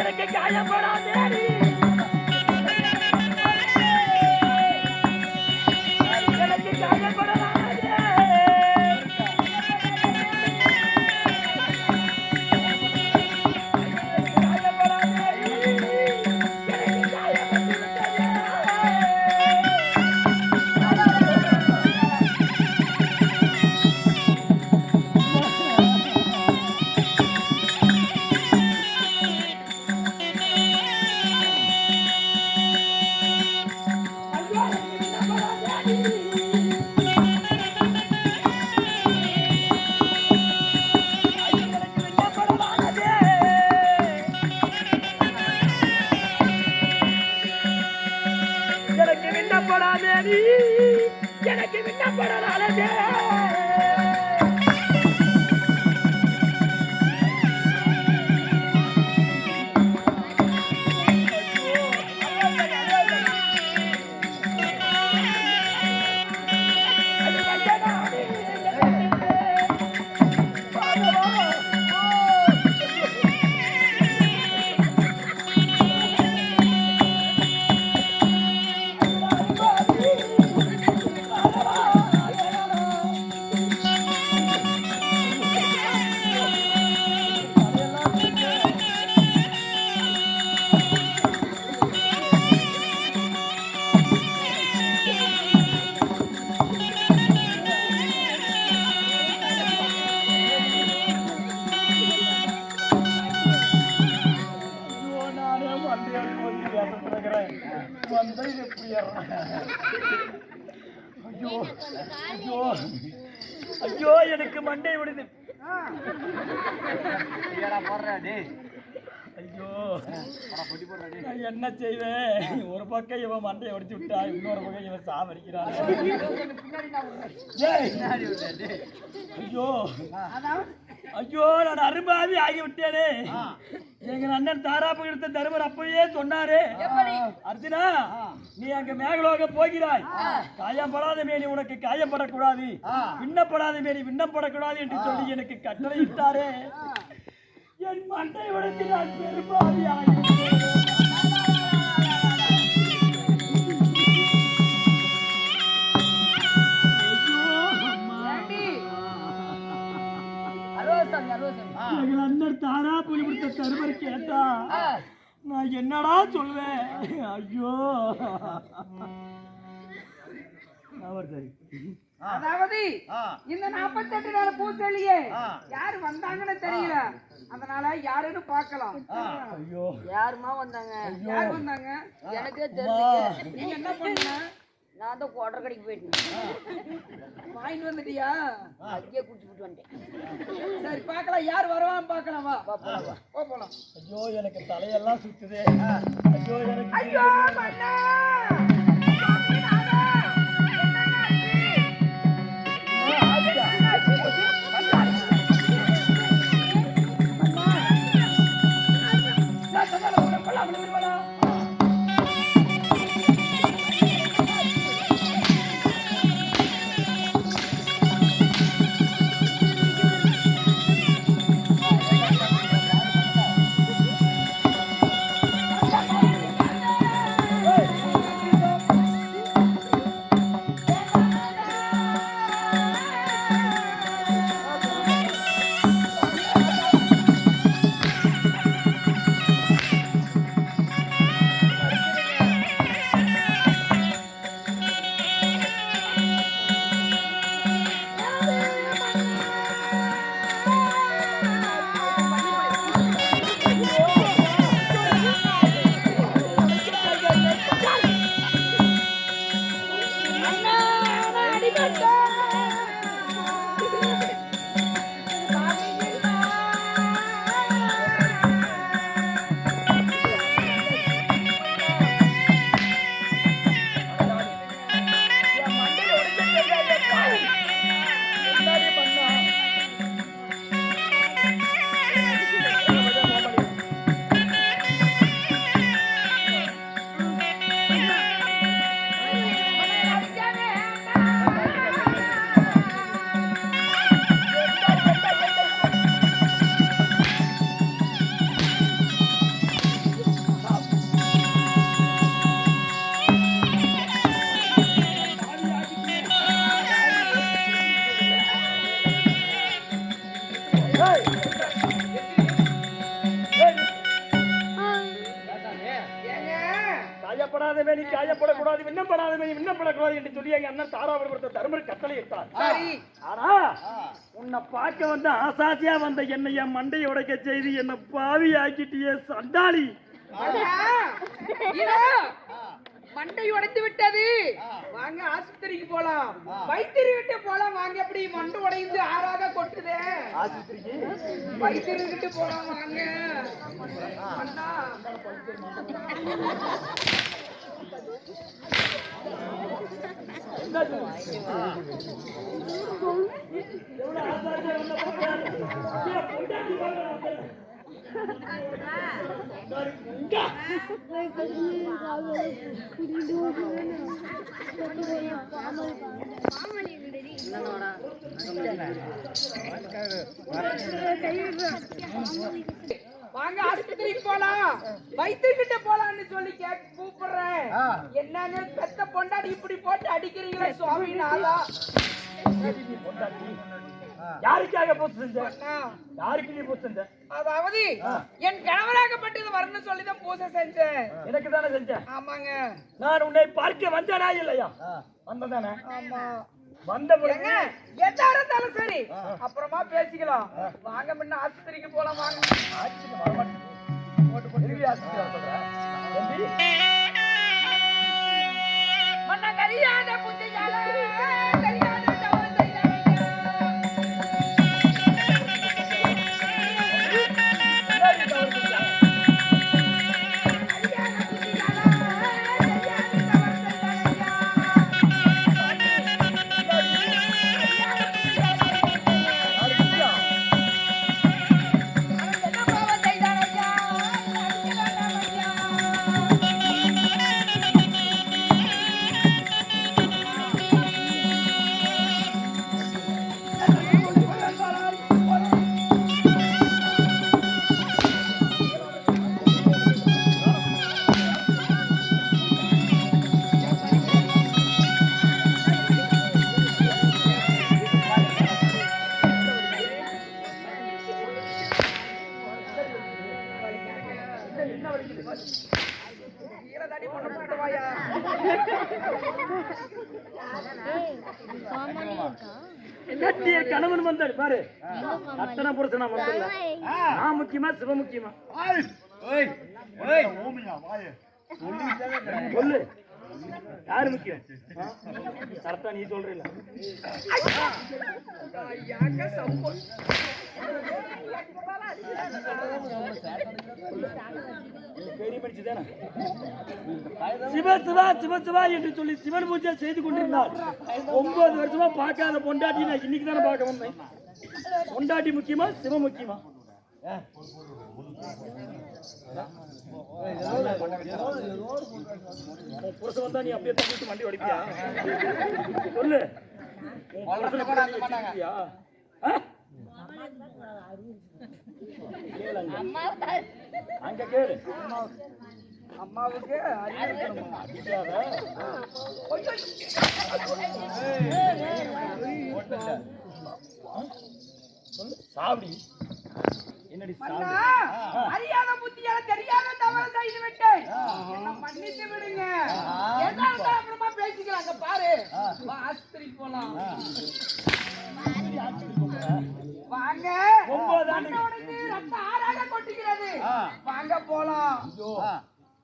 எனக்கு காயப்படாதே எனக்கு காயப்படாதே எனக்கு விண்ணப்படாதே ஐயோ எனக்கு மண்டை விடுது ஐயோ என்ன செய்வேன் ஒரு பக்கம் இவன் மண்டையை உடைச்சு விட்டா இன்னொரு பக்கம் இவன் சாவடிக்கிறான் ஐயோ ஐயோ நான் அரும்பாவி ஆகிவிட்டேனே எங்க அண்ணன் தாராப்பு எடுத்த தருமர் அப்பவே சொன்னாரு அர்ஜுனா நீ அங்க மேகலோக போகிறாய் காயப்படாத மேனி உனக்கு காயப்படக்கூடாது விண்ணப்படாத மேனி விண்ணப்படக்கூடாது என்று சொல்லி எனக்கு கட்டளை இட்டாரே என் மண்டை உடைத்து நான் பெரும்பாவி ஆகிவிட்டேன் அண்ணன் தாரா புலி கொடுத்த தருமர் கேட்டா நான் என்னடா சொல்வேன் ஐயோ அதாவது இந்த 48 நாள் பூசலியே யாரு வந்தாங்கன்னு தெரியல, அதனால யாருன்னு பார்க்கலாம். ஐயோ யாருமா வந்தாங்க? யாரு வந்தாங்க எனக்கே தெரியல. நீங்க என்ன பண்ணீங்க? நான் தான் குவாட்டர் கடைக்கு போயிட்டேன். வாங்கிட்டு வந்துட்டியா? அங்கேயே குடிச்சுட்டு வந்துட்டேன். சரி பார்க்கலாம், யார் வருவான்னு பார்க்கலாம். வா போலாம். ஐயோ எனக்கு தலையெல்லாம் சுத்துதே. ஐயோ எனக்கு ஐயோ மண்ணா காயப்படாத மேனி காயப்படக்கூடாது, விண்ணப்படாத மேனி விண்ணப்படக்கூடாது என்று சொல்லி எங்க அண்ணன் தாராபுரம் கொடுத்த தர்மர் கட்டளை இட்டார். ஆனா உன்னை பார்க்க வந்த ஆசாசியா வந்த என்னை என் மண்டையை உடைக்க செய்து என்ன பாவி ஆக்கிட்டியே சண்டாளி. மண்டை உடைந்து விட்டது, வாங்க ஆஸ்பத்திரிக்கு போலாம். வைத்திரி விட்டு போலாம் வாங்க. எப்படி மண்டை உடைந்து ஆறாக கொட்டுதே, ஆஸ்பத்திரிக்கு வைத்திரி விட்டு போலாம் வாங்க. அண்ணா வாங்க ஆஸ்பத்திரிக்கு போலாம், வைத்தியர்கிட்ட போலாம்னு சொல்லி கூப்பிடுறேன். என்னன்னு பெத்த பொண்டாடி இப்படி போட்டு அடிக்கிறீங்களா சுவாமி நாளா? யாருக்காக போட்டு செஞ்ச? யாருக்கு நீ போட்டு செஞ்ச? அதாவது என் கணவராகப்பட்டது வரணும்னு சொல்லிதான் பூஜை செஞ்சேன். எனக்கு தானே செஞ்ச? ஆமாங்க. நான் உன்னை பார்க்க வந்தனா இல்லையா? வந்ததானே? ஆமா. வந்த பிறகு எதா இருந்தாலும் சரி அப்புறமா பேசிக்கலாம். வாங்க முன்ன ஆஸ்பத்திரிக்கு போலாம் வாங்க. மன்ன கரியாத புத்தியால கரியாத தவறு செய்தாங்க. கணவன் வந்தாரு பாரு, அத்தனை புருஷனா வந்தல. நான் முக்கியமா சிவ முக்கியமா? சொல்லு, யாரு முக்கியம்? கரெக்டா நீ சொல்றீல. பெரிய மனுஷி தானே. சிவ சிவா சிவ சிவா என்று சொல்லி சிவன் பூஜை செய்து கொண்டிருந்தார். 9 வருஷமா பார்க்காத பொண்டாட்டி நான் இன்னைக்கு தானே பார்க்க வந்தேன். பொண்டாட்டி முக்கியமா சிவ முக்கியமா? புருஷன் வந்தா நீ அப்படியே தப்பிட்டு வண்டி ஓடிப்பியா? சொல்லு, அங்க கேளு. அம்மாவுக்கு சாவடி என்னடி அறியாத புத்தியால தெரியாத தவறு செய்து விட்டேன், மன்னித்து விடுங்க. அப்புறமா பேசிக்கலாங்க. பாரு ஆஸ்பத்திரிக்கு போலாம் வாங்க. 9 ஆண்டு ரத்த ஆறாக கொட்டுகிறது, வாங்க போலாம்.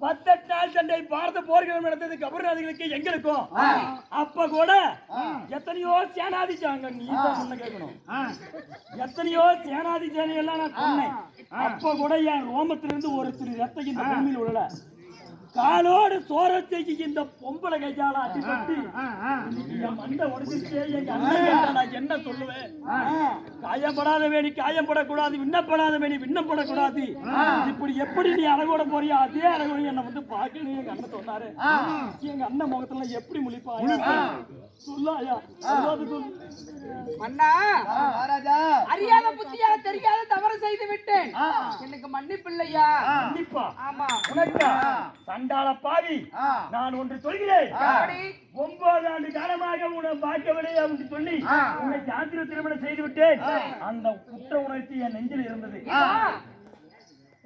18 நாள் சண்டை பாரத போர்கள் நடந்தது கபர்நாதிகளுக்கு எங்களுக்கும். அப்ப கூட எத்தனையோ சேனாதிச்சாங்க. நீ தான் முன்ன கேட்கணும். எத்தனையோ சேனாதி சேனையெல்லாம் நான் சொன்னேன். அப்ப கூட என் ரோமத்திலிருந்து ஒரு துளி ரத்தம் இந்த பூமியில் உள்ள காலோடு சோரத்தைக்கு இந்த பொம்பளை கையால அடிபட்டு என் மண்டை உடைச்சிருச்சே. எங்க அண்ணன் நான் என்ன சொல்லுவேன்? காயப்படாத வேணி காயப்படக்கூடாது, விண்ணப்படாத வேணி விண்ணப்படக்கூடாது. இப்படி எப்படி நீ அழகோட போறியோ அதே அழகோட என்ன வந்து பாக்கணும். எங்க அண்ணன் சொன்னாரு. எங்க அண்ணன் முகத்துல எப்படி முழிப்பா? சொல்லாயா? அண்ணா, அறியாத புத்தியால தெரியாத தவறு செய்து விட்டேன், எனக்கு மன்னிப்பு இல்லையா? கண்டிப்பா. ஆமா. உனக்கு சண்டாள பாவி நான் ஒன்று சொல்கிறேன். 9 ஆண்டு காலமாக உன்னை பார்க்கவில்லை என்று சொல்லி உன்னை சாந்திர திருமணம் செய்து விட்டேன். அந்த குற்ற உணர்ச்சி என் நெஞ்சில் இருந்தது.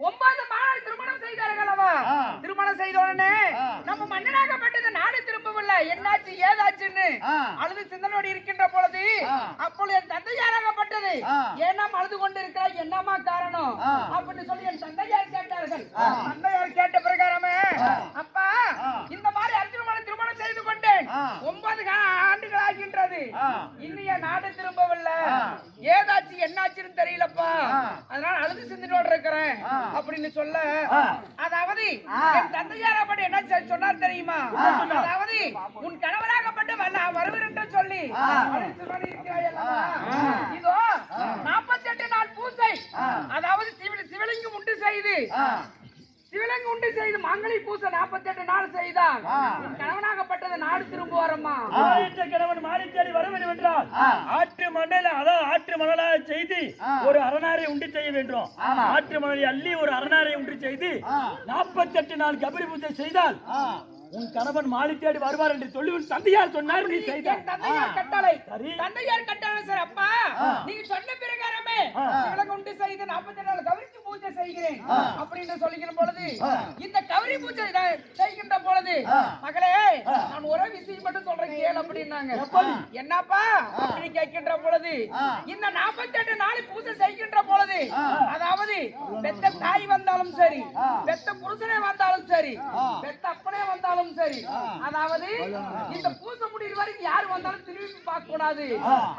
9 மாநாடு திருமணம் செய்தார்கள் அல்லவா? திருமணம் செய்த உடனே நம்ம மன்னனாகப்பட்டது நாடு திரும்பவில்லை. என்னாச்சு ஏதாச்சுன்னு அழுது சிந்தனோடு இருக்கின்ற பொழுது அப்பொழுது என் தந்தையாராகப்பட்டது ஏன்னா அழுது கொண்டு இருக்கிறாய், என்னமா காரணம் அப்படின்னு சொல்லி என் தந்தையார் கேட்டார்கள். தந்தையார் கேட்ட பிரகாரமே அப்பா இந்த மாதிரி திருமணம் செய்து கொண்டேன், 9 ஆண்டுகள் ஆகின்றது, இன்னைய நாடு திரும்பவில்லை, ஏதாச்சும் என்னாச்சுன்னு தெரியலப்பா, அதனால அழுது சிந்தனோடு இருக்கிறேன் அப்படின்னு சொல்ல, அதாவது என் தந்தையாரப்பட்டு என்ன சொன்னார் தெரியுமா? அதாவது உன் கணவராகப்பட்டு வருவர் என்று சொல்லி இதோ 48 நாள் பூசை, அதாவது சிவலிங்கம் உண்டு செய்து மங்களி பூசை 48 நாள் செய்தால் கணவனாகப்பட்டது நாடு திரும்புவாரம்மா. கணவன் மாறி தேடி வர வேண்டும் என்றால் ஆற்று மணலாக செய்து ஒரு அரணாரை உண்டு செய்ய வேண்டும். ஆற்று மணலை அள்ளி ஒரு அரணாரை உண்டு செய்து 48 நாள் கபரி பூஜை செய்தால் உன் கணவன் மாறி தேடி வருவார் என்று சொல்லி உன் தந்தையார் சொன்னார். நீ செய்த தந்தையார் கட்டளை சார். அப்பா நீங்க சொன்ன பிரகாரமே சிவலிங்கம் உண்டு செய்து 48 நாள் கபரி பூஜை செய்கிறேன் அப்படின்னு சொல்லிக்கிற பொழுது இந்த கவரி பூஜை செய்கின்ற பொழுது மகளே நான் ஒரே விஷயம் மட்டும் சொல்றேன் கேள் அப்படின்னாங்க. என்னப்பா அப்படின்னு கேட்கின்ற பொழுது இந்த 48 நாள் பூஜை செய்கின்ற பொழுது அதாவது பெத்த தாய் வந்தாலும் சரி, பெத்த புருஷனே வந்தாலும் சரி, பெத்த அப்பனே வந்தாலும் சரி, அதாவது இந்த பூஜை முடிகிற வரைக்கும் யாரு வந்தாலும் திரும்பி பார்க்க கூடாது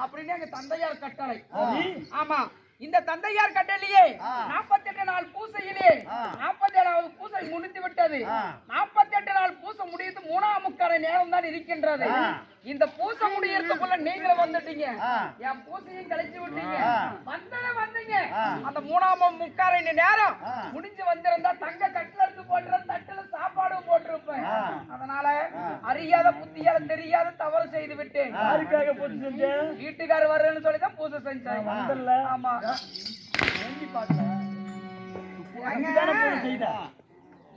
அப்படின்னு எங்க தந்தையார் கட்டளை. ஆமா இந்த தந்தையார் கட்டளையே 48 நாள் பூசையிலே 47வது பூசை முடிந்து விட்டது. 48 நாள் பூசை முடிந்து 3ஆம் முக்கால நேரம் தான் இருக்கின்றது. இந்த பூசை முடியறதுக்குள்ள நீங்களும் வந்துட்டீங்க, என் பூசையும் கழிச்சு விட்டீங்க, வந்தீங்க. அந்த 3ஆம் முக்கால நேரம் முடிஞ்சு வந்திருந்தா தங்க கட்டில எடுத்து போட்டு தட்டுல சாப்பாடு போட்டிருப்பேன். அதனால அறியாத புத்தியால தெரியாத தவறு செய்து விட்டேன். யாருக்காக பூஜை செஞ்சேன்? வீட்டுக்காரர் வர்றேன்னு சொல்லிதான் பூஜை செஞ்சேன். ஆமா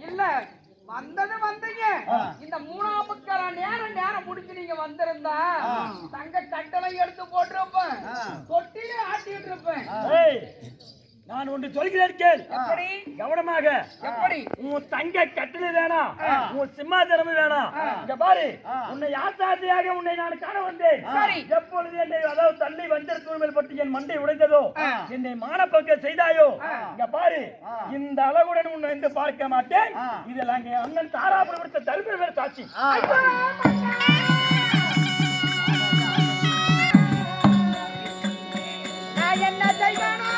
இல்ல வந்தீங்க. இந்த 3ஆம் முக்கால நேரம் முடிச்சு நீங்க வந்திருந்தா தங்க கட்டளை எடுத்து போட்டிருப்பேன், தொட்டில ஆட்டிட்டு இருப்பேன். நான் ஒன்று சொல்கிறேன் கேள். எப்படி? கவனமாக. எப்படி? உன் தங்க கட்டில வேணாம், உன் சிம்மாசனமும் வேணாம். இங்க பாரு, உன்னை யாசாதியாக உன்னை நான் காண வந்தேன். எப்பொழுது என்னை அதாவது தன்னை வஞ்சர் தூய்மையில் பட்டு என் மண்டை உடைந்ததோ, என்னை மானப்பக்க செய்தாயோ, இங்க பாரு, இந்த அளவுடன் உன்னை வந்து பார்க்க மாட்டேன். இதில் அங்கே அண்ணன் தாராபுரம் கொடுத்த தருமர் சாட்சி. நான் என்ன செய்வேனோ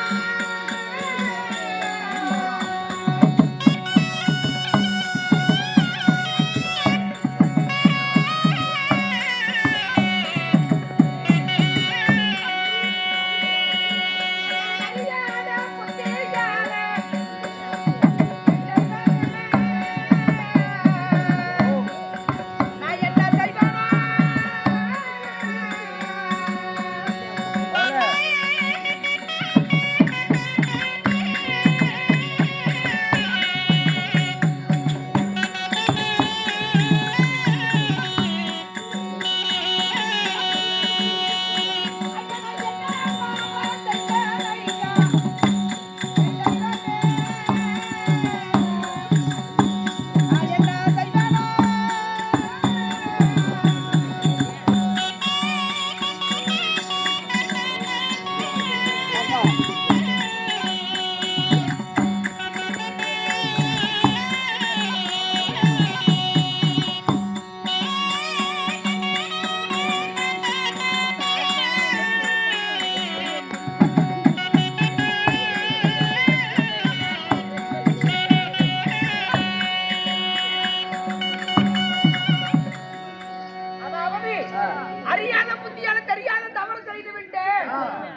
அறியாத புத்தியால தெரியாத தவறு செய்து விட்டேன்,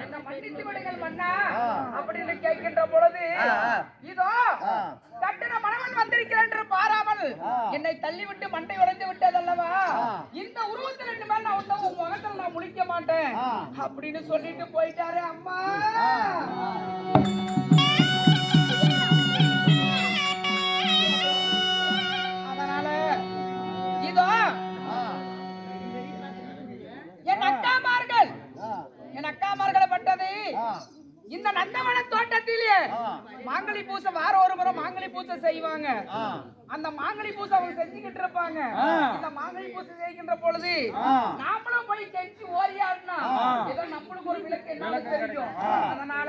என்ன மன்னித்து விடுங்கள் மன்னா அப்படின்னு கேட்கின்ற பொழுது இதோ கட்டின மணவன் வந்திருக்கிறேன் என்று பாராமல் என்னை தள்ளிவிட்டு மண்டை உடைந்து விட்டதல்லவா, இந்த உருவத்தில் ரெண்டு மேல் நான் உன் முகத்தில் நான் முழிக்க மாட்டேன் அப்படின்னு சொல்லிட்டு போயிட்டாரு. அம்மா இந்த நந்தவன தோட்டத்திலே மாங்கனி பூசை வார ஒரு முறை மாங்கனி பூசை செய்வாங்க. அந்த மாங்கனி பூசை அவங்க செஞ்சுக்கிட்டு இருப்பாங்க. இந்த மாங்கனி பூசை செய்கின்ற பொழுது நாமளும் போய் கெஞ்சி ஓரியாடுனா ஏதோ நம்மளுக்கு ஒரு விளக்கு என்ன தெரியும். அதனால